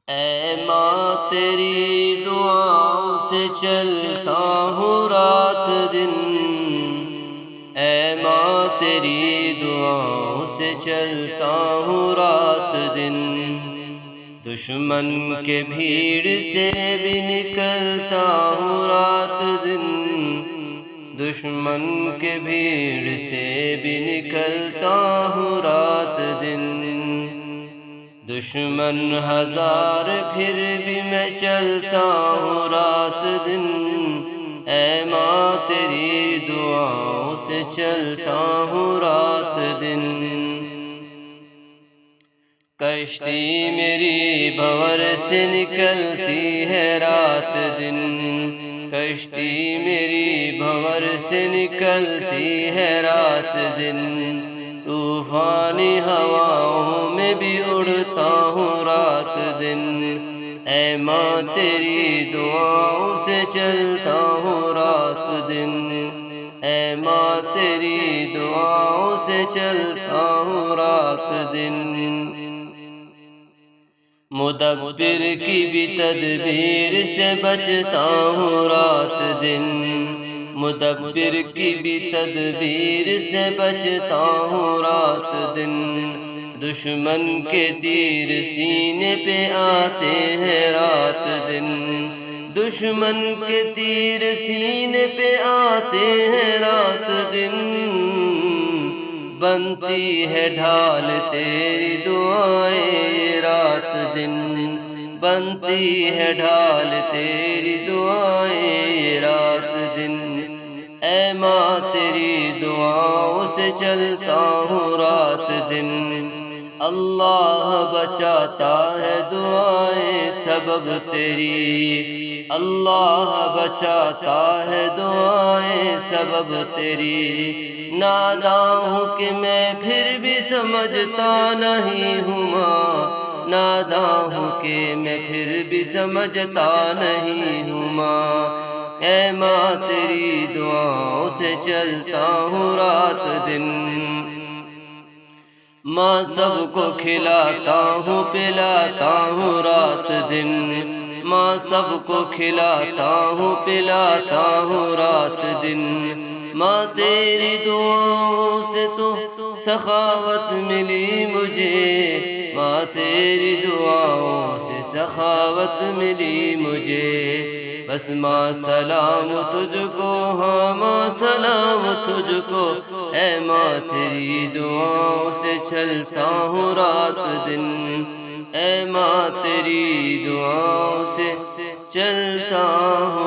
اے ماں تیری دعاؤں سے چلتا ہوں رات دن، اے ماں تیری دعاؤں سے چلتا ہوں رات دن، دشمن کے بھیڑ سے بھی نکلتا ہوں رات دن، دشمن کے بھیڑ سے بھی نکلتا ہوں رات دن، دشمن ہزار پھر بھی میں چلتا ہوں رات دن، اے ماں تیری دعاؤں سے چلتا ہوں رات دن، کشتی میری بھنور سے نکلتی ہے رات دن، کشتی میری بھنور سے نکلتی ہے رات دن، طوفانی ہواؤں میں بھی اڑتا ہوں رات دن، اے ماں تیری دعاؤں سے چلتا ہوں رات دن، اے ماں تیری دعاؤں سے چلتا ہوں رات دن، مدبر کی بھی تدبیر سے بچتا ہوں رات دن، مدبر کی بھی تدبیر سے بچتا ہوں رات دن، دشمن کے تیر سینے پہ آتے ہیں رات دن، دشمن کے تیر سینے پہ آتے ہیں رات دن، بنتی ہے ڈھال تیری دعائیں رات دن، بنتی ہے ڈھال تیری دعائیں رات دن، اے ماں تیری دعاؤں سے چلتا ہوں رات دن، اللہ بچاتا ہے دعائیں سبب تیری، اللہ بچاتا ہے دعائیں سبب تیری، ناداں ہوں کہ میں پھر بھی سمجھتا نہیں ہوں ماں، ناداں ہوں کہ میں پھر بھی سمجھتا نہیں ہوں ماں، اے ماں تیری دعاؤں سے چلتا ہوں رات دن، ماں سب کو کھلاتا ہوں پلاتا ہوں رات دن، ماں سب کو کھلاتا ہوں پلاتا ہوں رات دن، ماں تیری دعاؤں سے تو سخاوت ملی مجھے، ماں تیری دعاؤں سے سخاوت ملی مجھے، بس ماں سلام تجھ کو، ہاں ماں سلام تجھ کو، اے ماں تیری دعاؤں سے چلتا ہوں رات دن، اے ماں تیری دعاؤں سے چلتا ہوں